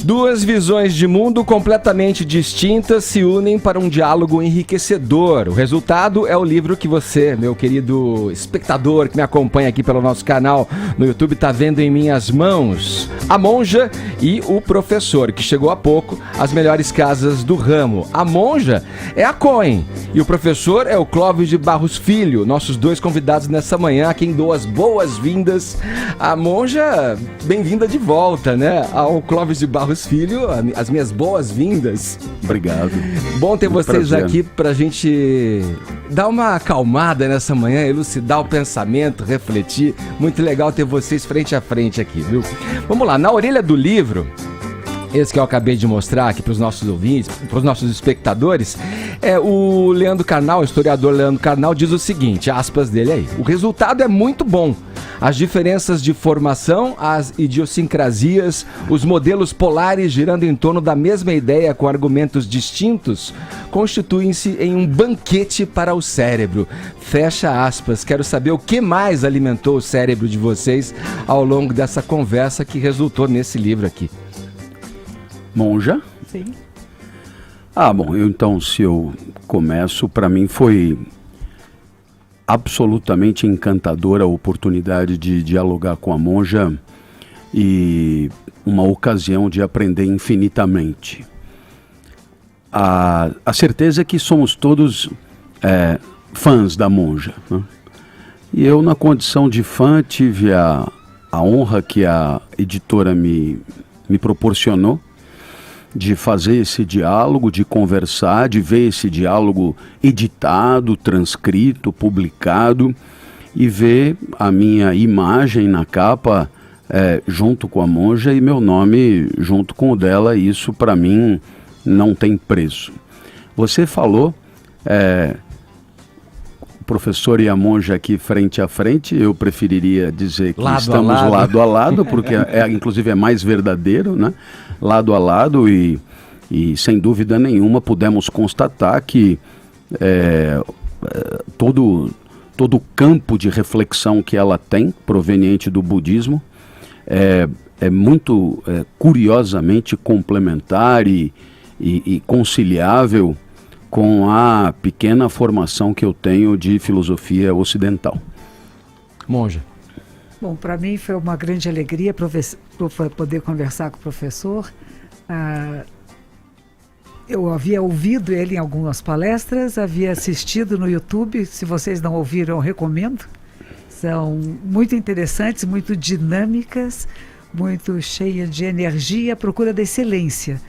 Duas visões de mundo completamente distintas se unem para um diálogo enriquecedor. O resultado é o livro que você, meu querido espectador que me acompanha aqui pelo nosso canal no YouTube, está vendo em minhas mãos. A Monja e o Professor, que chegou há pouco às melhores casas do ramo. A Monja é a Cohen e o Professor é o Clóvis de Barros Filho, nossos dois convidados nessa manhã, a quem dou as boas-vindas. A Monja, bem-vinda de volta, né? Ao Clóvis de Barros Filho, as minhas boas-vindas. Obrigado. Bom ter vocês prazer. aqui pra gente dar uma acalmada nessa manhã, elucidar o pensamento, refletir. Muito legal ter vocês frente a frente aqui, viu? Vamos lá, na orelha do livro, esse que eu acabei de mostrar aqui para os nossos ouvintes, para os nossos espectadores, o Leandro Carnal, o historiador Leandro Carnal, diz o seguinte, aspas dele aí: o resultado é muito bom. As diferenças de formação, as idiosincrasias, os modelos polares girando em torno da mesma ideia com argumentos distintos, constituem-se em um banquete para o cérebro. Fecha aspas. Quero saber o que mais alimentou o cérebro de vocês ao longo dessa conversa que resultou nesse livro aqui. Monja? Sim. Bom, então se eu começo, para mim foi absolutamente encantadora a oportunidade de dialogar com a Monja e uma ocasião de aprender infinitamente. A certeza é que somos todos fãs da Monja, né? E eu, na condição de fã, tive a honra que a editora me proporcionou de fazer esse diálogo, de conversar, de ver esse diálogo editado, transcrito, publicado e ver a minha imagem na capa junto com a Monja e meu nome junto com o dela. Isso para mim não tem preço. Você falou o Professor e a Monja aqui frente a frente. Eu preferiria dizer que estamos lado a lado, porque inclusive é mais verdadeiro, né? Lado a lado e sem dúvida nenhuma pudemos constatar que todo o campo de reflexão que ela tem, proveniente do budismo, é muito curiosamente complementar e conciliável com a pequena formação que eu tenho de filosofia ocidental. Monja. Bom, para mim foi uma grande alegria poder conversar com o professor. Eu havia ouvido ele em algumas palestras, havia assistido no YouTube. Se vocês não ouviram, eu recomendo. São muito interessantes, muito dinâmicas, muito cheias de energia, à procura da excelência.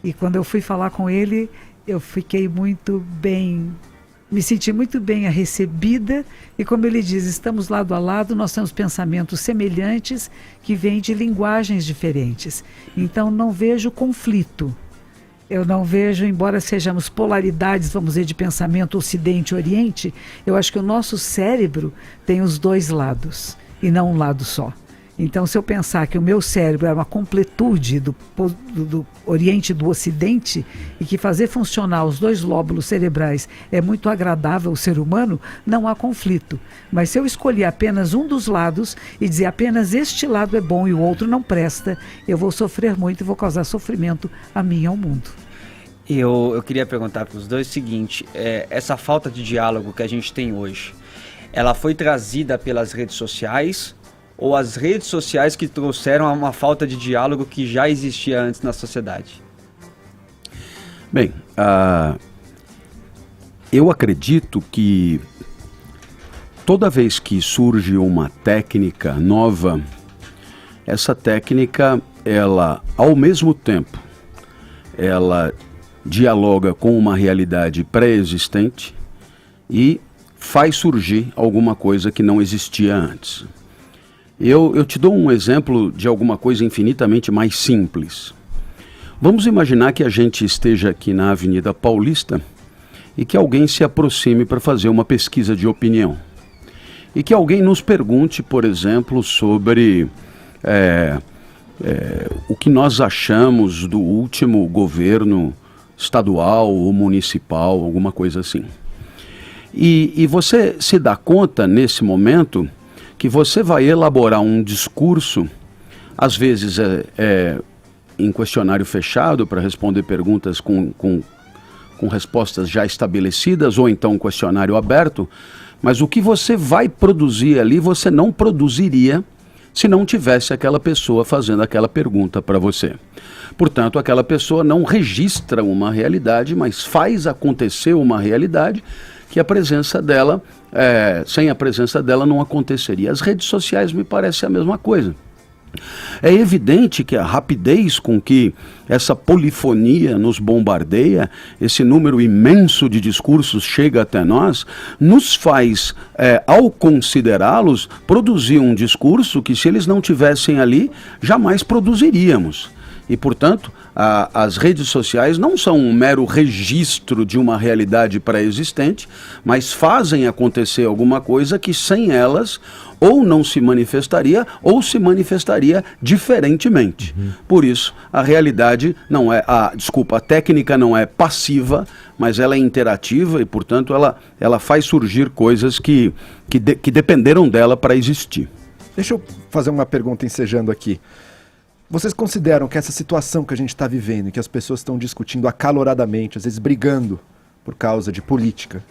E quando eu fui falar com ele, eu fiquei muito bem, me senti muito bem recebida, e como ele diz, estamos lado a lado, nós temos pensamentos semelhantes que vêm de linguagens diferentes. Então não vejo conflito. Eu não vejo, embora sejamos polaridades, vamos dizer, de pensamento Ocidente e Oriente, eu acho que o nosso cérebro tem os dois lados e não um lado só. Então, se eu pensar que o meu cérebro é uma completude do Oriente e do Ocidente, e que fazer funcionar os dois lóbulos cerebrais é muito agradável ao ser humano, não há conflito. Mas se eu escolher apenas um dos lados e dizer apenas este lado é bom e o outro não presta, eu vou sofrer muito e vou causar sofrimento a mim e ao mundo. Eu queria perguntar para os dois o seguinte: essa falta de diálogo que a gente tem hoje, ela foi trazida pelas redes sociais, ou as redes sociais que trouxeram uma falta de diálogo que já existia antes na sociedade? Bem, eu acredito que toda vez que surge uma técnica nova, essa técnica, ela, ao mesmo tempo, ela dialoga com uma realidade pré-existente e faz surgir alguma coisa que não existia antes. Eu te dou um exemplo de alguma coisa infinitamente mais simples. Vamos imaginar que a gente esteja aqui na Avenida Paulista e que alguém se aproxime para fazer uma pesquisa de opinião. E que alguém nos pergunte, por exemplo, sobre o que nós achamos do último governo estadual ou municipal, alguma coisa assim. E você se dá conta, nesse momento, que você vai elaborar um discurso, às vezes em questionário fechado para responder perguntas com respostas já estabelecidas, ou então um questionário aberto, mas o que você vai produzir ali, você não produziria se não tivesse aquela pessoa fazendo aquela pergunta para você. Portanto, aquela pessoa não registra uma realidade, mas faz acontecer uma realidade que a presença dela, sem a presença dela não aconteceria. As redes sociais me parecem a mesma coisa. É evidente que a rapidez com que essa polifonia nos bombardeia, esse número imenso de discursos chega até nós, nos faz, ao considerá-los, produzir um discurso que, se eles não tivessem ali, jamais produziríamos. E, portanto, as redes sociais não são um mero registro de uma realidade pré-existente, mas fazem acontecer alguma coisa que, sem elas, ou não se manifestaria, ou se manifestaria diferentemente. Por isso, a realidade não é, a técnica não é passiva, mas ela é interativa e, portanto, ela faz surgir coisas que dependeram dela para existir. Deixa eu fazer uma pergunta ensejando aqui. Vocês consideram que essa situação que a gente está vivendo, em que as pessoas estão discutindo acaloradamente, às vezes brigando por causa de política,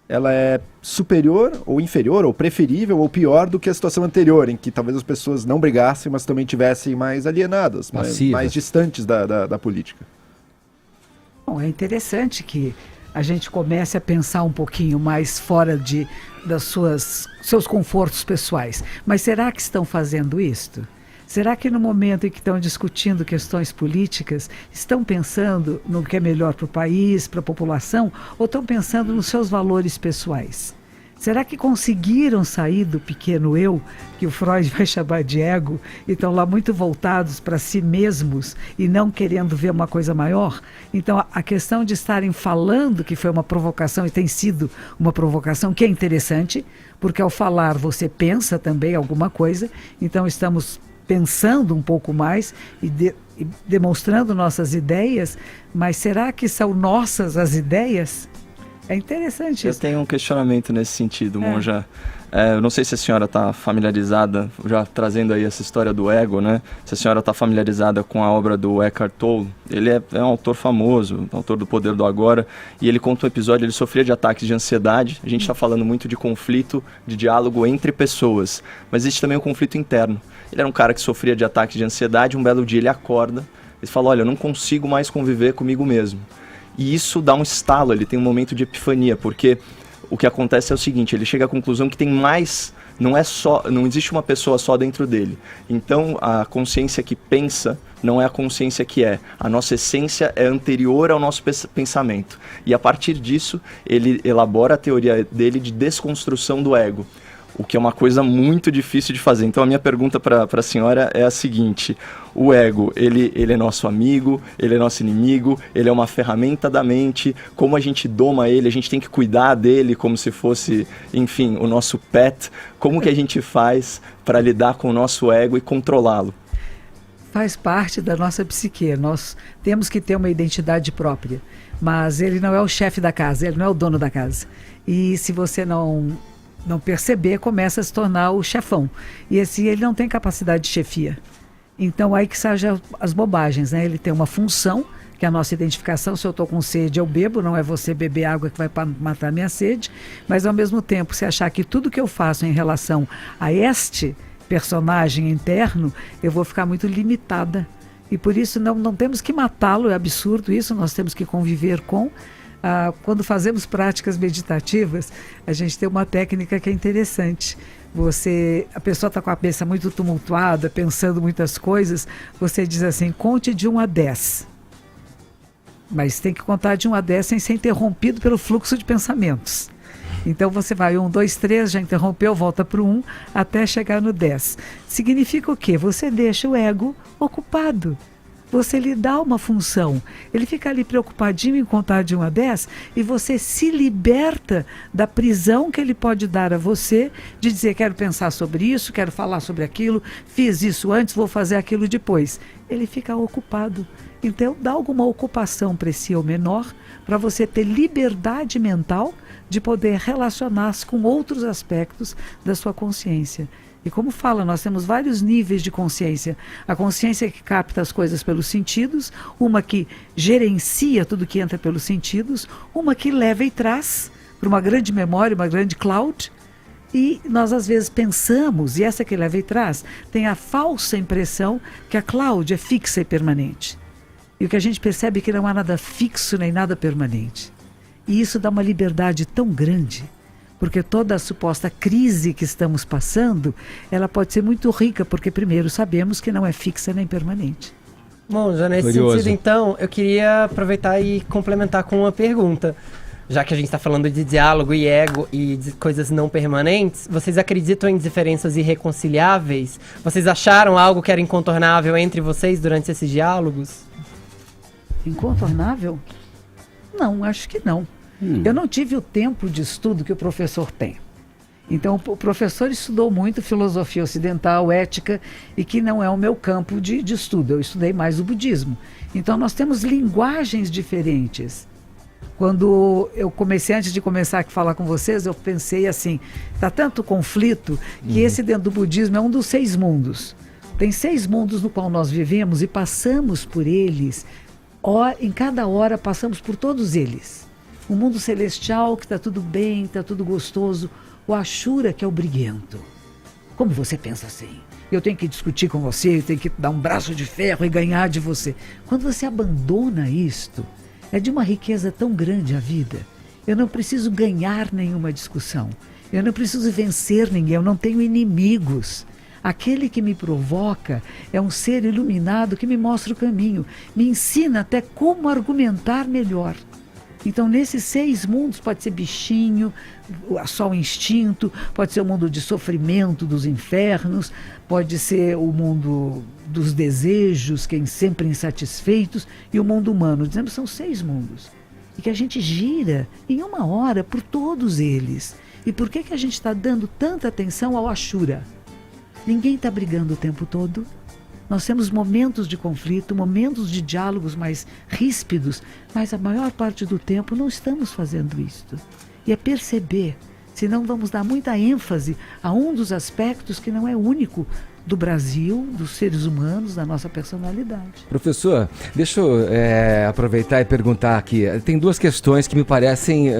ela é superior ou inferior ou preferível ou pior do que a situação anterior, em que talvez as pessoas não brigassem, mas também tivessem mais alienadas, mais distantes da política? Bom, é interessante que a gente comece a pensar um pouquinho mais fora dos seus confortos pessoais. Mas será que estão fazendo isto? Será que no momento em que estão discutindo questões políticas, estão pensando no que é melhor para o país, para a população, ou estão pensando nos seus valores pessoais? Será que conseguiram sair do pequeno eu, que o Freud vai chamar de ego, e estão lá muito voltados para si mesmos e não querendo ver uma coisa maior? Então a questão de estarem falando que foi uma provocação, e tem sido uma provocação, que é interessante, porque ao falar você pensa também alguma coisa, então estamos pensando um pouco mais e demonstrando nossas ideias, mas será que são nossas as ideias? É interessante isso. Eu tenho um questionamento nesse sentido, Monja. Eu não sei se a senhora está familiarizada, já trazendo aí essa história do ego, né? Se a senhora está familiarizada com a obra do Eckhart Tolle. Ele é um autor famoso, autor do Poder do Agora, e ele conta um episódio, ele sofria de ataques de ansiedade. A gente está falando muito de conflito, de diálogo entre pessoas, mas existe também um conflito interno. Ele era um cara que sofria de ataques de ansiedade, um belo dia ele acorda, ele fala, olha, eu não consigo mais conviver comigo mesmo. E isso dá um estalo, ele tem um momento de epifania, porque o que acontece é o seguinte, ele chega à conclusão que tem mais, não existe uma pessoa só dentro dele. Então a consciência que pensa não é a consciência que é. A nossa essência é anterior ao nosso pensamento. E a partir disso, ele elabora a teoria dele de desconstrução do ego, o que é uma coisa muito difícil de fazer. Então a minha pergunta para a senhora é a seguinte: o ego, ele é nosso amigo, ele é nosso inimigo, ele é uma ferramenta da mente, como a gente doma ele, a gente tem que cuidar dele como se fosse, enfim, o nosso pet, como que a gente faz para lidar com o nosso ego e controlá-lo? Faz parte da nossa psique, nós temos que ter uma identidade própria, mas ele não é o chefe da casa, ele não é o dono da casa, e se você não perceber, começa a se tornar o chefão. E assim, ele não tem capacidade de chefia. Então, aí que sajam as bobagens, né? Ele tem uma função, que é a nossa identificação. Se eu estou com sede, eu bebo. Não é você beber água que vai matar minha sede. Mas, ao mesmo tempo, se achar que tudo que eu faço em relação a este personagem interno, eu vou ficar muito limitada. E por isso, não temos que matá-lo. É absurdo isso. Nós temos que conviver com... quando fazemos práticas meditativas, a gente tem uma técnica que é interessante. A pessoa está com a cabeça muito tumultuada, pensando muitas coisas, você diz assim, conte de 1 a 10. Mas tem que contar de 1 a 10 sem ser interrompido pelo fluxo de pensamentos. Então você vai 1, 2, 3, já interrompeu, volta para o 1, até chegar no 10. Significa o quê? Você deixa o ego ocupado. Você lhe dá uma função, ele fica ali preocupadinho em contar de 1 a 10 e você se liberta da prisão que ele pode dar a você de dizer, quero pensar sobre isso, quero falar sobre aquilo, fiz isso antes, vou fazer aquilo depois. Ele fica ocupado. Então dá alguma ocupação para esse eu menor, para você ter liberdade mental de poder relacionar-se com outros aspectos da sua consciência. E como fala, nós temos vários níveis de consciência. A consciência que capta as coisas pelos sentidos, uma que gerencia tudo que entra pelos sentidos, uma que leva e traz para uma grande memória, uma grande cloud. E nós às vezes pensamos, e essa que leva e traz, tem a falsa impressão que a cloud é fixa e permanente. E o que a gente percebe é que não há nada fixo nem nada permanente. E isso dá uma liberdade tão grande, porque toda a suposta crise que estamos passando, ela pode ser muito rica, porque primeiro sabemos que não é fixa nem permanente. Bom, já nesse Curioso. sentido, então, eu queria aproveitar e complementar com uma pergunta. Já que a gente está falando de diálogo e ego e de coisas não permanentes, vocês acreditam em diferenças irreconciliáveis? Vocês acharam algo que era incontornável entre vocês durante esses diálogos? Incontornável? Não, acho que não. Eu não tive o tempo de estudo que o professor tem. Então, o professor estudou muito filosofia ocidental, ética, e que não é o meu campo de estudo. Eu estudei mais o budismo. Então, nós temos linguagens diferentes. Quando eu comecei, antes de começar a falar com vocês, eu pensei assim, está tanto conflito que esse dentro do budismo é um dos 6 mundos. Tem 6 mundos no qual nós vivemos e passamos por eles, em cada hora passamos por todos eles. O mundo celestial, que está tudo bem, está tudo gostoso. O Ashura, que é o briguento. Como você pensa assim? Eu tenho que discutir com você, eu tenho que dar um braço de ferro e ganhar de você. Quando você abandona isto, é de uma riqueza tão grande a vida. Eu não preciso ganhar nenhuma discussão. Eu não preciso vencer ninguém, eu não tenho inimigos. Aquele que me provoca é um ser iluminado que me mostra o caminho, me ensina até como argumentar melhor. Então, nesses 6 mundos, pode ser bichinho, só o instinto, pode ser o mundo de sofrimento dos infernos, pode ser o mundo dos desejos, que é sempre insatisfeitos, e o mundo humano. Dizemos, são 6 mundos. E que a gente gira em uma hora por todos eles. E por que a gente está dando tanta atenção ao Ashura? Ninguém está brigando o tempo todo. Nós temos momentos de conflito, momentos de diálogos mais ríspidos, mas a maior parte do tempo não estamos fazendo isto. E é perceber, senão vamos dar muita ênfase a um dos aspectos que não é único do Brasil, dos seres humanos, da nossa personalidade. Professor, deixa eu aproveitar e perguntar aqui. Tem 2 questões que me parecem,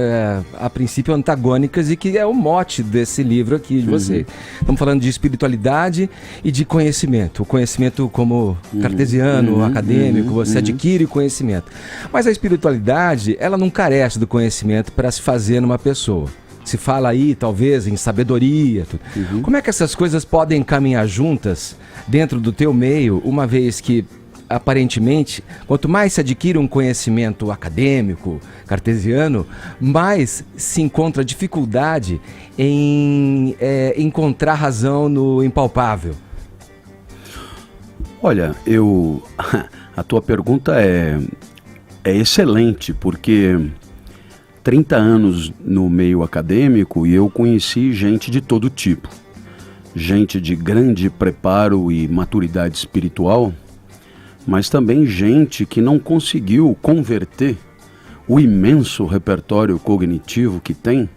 a princípio, antagônicas e que é o mote desse livro aqui de você. Estamos falando de espiritualidade e de conhecimento. O conhecimento como cartesiano, acadêmico, você adquire conhecimento. Mas a espiritualidade, ela não carece do conhecimento para se fazer numa pessoa. Se fala aí, talvez, em sabedoria. Tudo. Como é que essas coisas podem caminhar juntas dentro do teu meio, uma vez que, aparentemente, quanto mais se adquire um conhecimento acadêmico, cartesiano, mais se encontra dificuldade em encontrar razão no impalpável? Olha, a tua pergunta é excelente, porque 30 anos no meio acadêmico e eu conheci gente de todo tipo. Gente de grande preparo e maturidade espiritual, mas também gente que não conseguiu converter o imenso repertório cognitivo que tem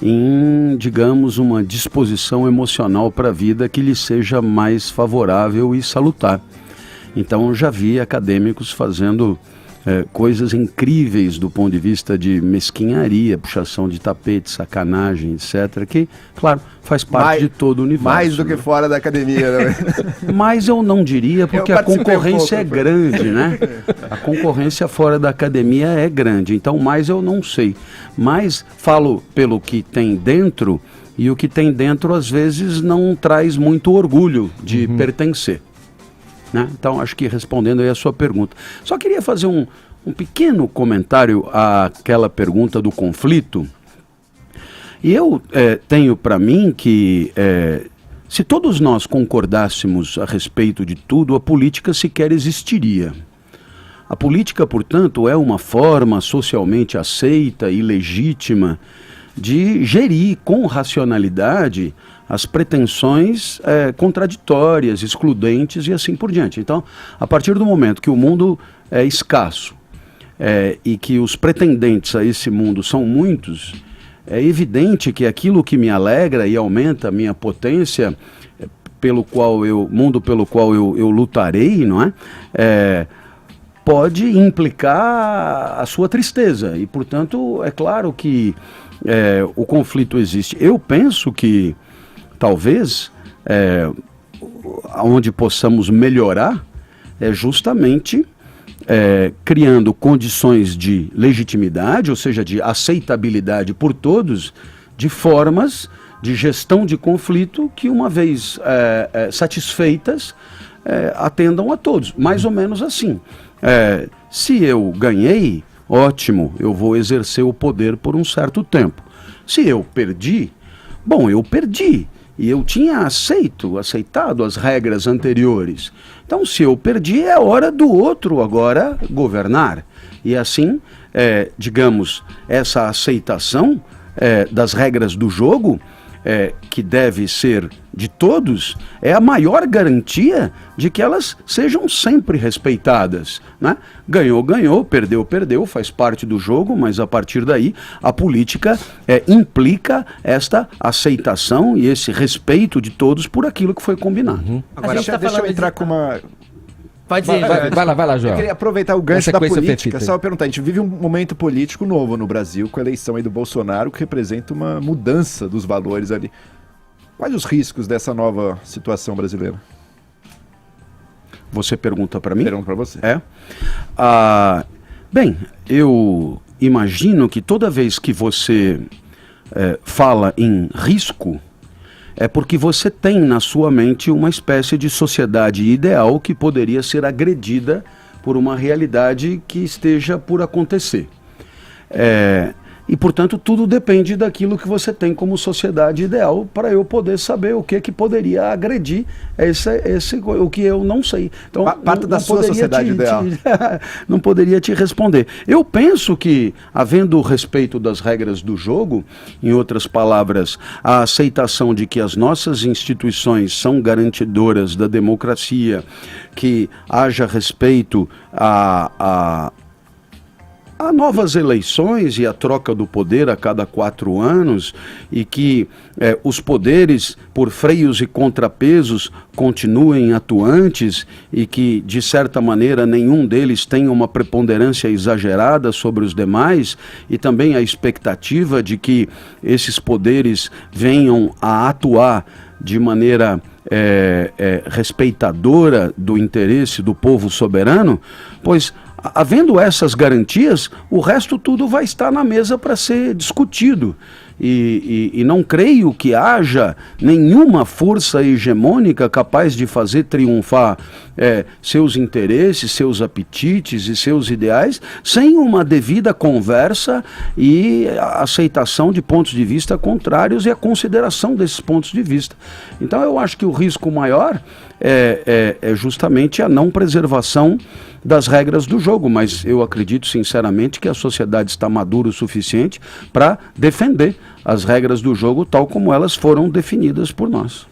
em, digamos, uma disposição emocional para a vida que lhe seja mais favorável e salutar. Então eu já vi acadêmicos fazendo coisas incríveis do ponto de vista de mesquinharia, puxação de tapete, sacanagem, etc., que, claro, faz parte de todo o universo. Mais do que fora da academia, né? Mas eu não diria, porque a concorrência é grande, né? A concorrência fora da academia é grande, então mais eu não sei. Mas falo pelo que tem dentro, e o que tem dentro às vezes não traz muito orgulho de pertencer. Né? Então, acho que respondendo aí a sua pergunta. Só queria fazer um pequeno comentário àquela pergunta do conflito. E eu tenho para mim que se todos nós concordássemos a respeito de tudo, a política sequer existiria. A política, portanto, é uma forma socialmente aceita e legítima de gerir com racionalidade as pretensões contraditórias, excludentes e assim por diante. Então, a partir do momento que o mundo é escasso e que os pretendentes a esse mundo são muitos, é evidente que aquilo que me alegra e aumenta a minha potência pelo qual eu lutarei, não é? Pode implicar a sua tristeza. E, portanto, é claro que o conflito existe. Eu penso que, talvez, onde possamos melhorar é justamente criando condições de legitimidade, ou seja, de aceitabilidade por todos, de formas de gestão de conflito que, uma vez satisfeitas, atendam a todos. Mais ou menos assim. Se eu ganhei, ótimo, eu vou exercer o poder por um certo tempo. Se eu perdi, bom, eu perdi. E eu tinha aceitado as regras anteriores. Então, se eu perdi, é hora do outro agora governar. E assim, digamos, essa aceitação das regras do jogo, que deve ser de todos, é a maior garantia de que elas sejam sempre respeitadas, né? Ganhou, ganhou, perdeu, perdeu, faz parte do jogo, mas a partir daí a política implica esta aceitação e esse respeito de todos por aquilo que foi combinado. Agora, deixa eu entrar com uma... Pode ir. Vai lá, João. Eu queria aproveitar o gancho da sequência política, perfeita. só perguntar, a gente vive um momento político novo no Brasil, com a eleição aí do Bolsonaro, que representa uma mudança dos valores ali. Quais os riscos dessa nova situação brasileira? Você pergunta para mim? Pergunto para você. Bem, eu imagino que toda vez que você fala em risco, é porque você tem na sua mente uma espécie de sociedade ideal que poderia ser agredida por uma realidade que esteja por acontecer. E, portanto, tudo depende daquilo que você tem como sociedade ideal para eu poder saber o que poderia agredir o que eu não sei. Então, parte da sua sociedade ideal. Não poderia te responder. Eu penso que, havendo respeito das regras do jogo, em outras palavras, a aceitação de que as nossas instituições são garantidoras da democracia, que haja respeito a novas eleições e a troca do poder a cada 4 anos, e que os poderes, por freios e contrapesos, continuem atuantes e que, de certa maneira, nenhum deles tenha uma preponderância exagerada sobre os demais, e também a expectativa de que esses poderes venham a atuar de maneira respeitadora do interesse do povo soberano, pois, havendo essas garantias, o resto tudo vai estar na mesa para ser discutido. E não creio que haja nenhuma força hegemônica capaz de fazer triunfar seus interesses, seus apetites e seus ideais sem uma devida conversa e aceitação de pontos de vista contrários e a consideração desses pontos de vista. Então eu acho que o risco maior é justamente a não preservação das regras do jogo, mas eu acredito sinceramente que a sociedade está madura o suficiente para defender as regras do jogo tal como elas foram definidas por nós.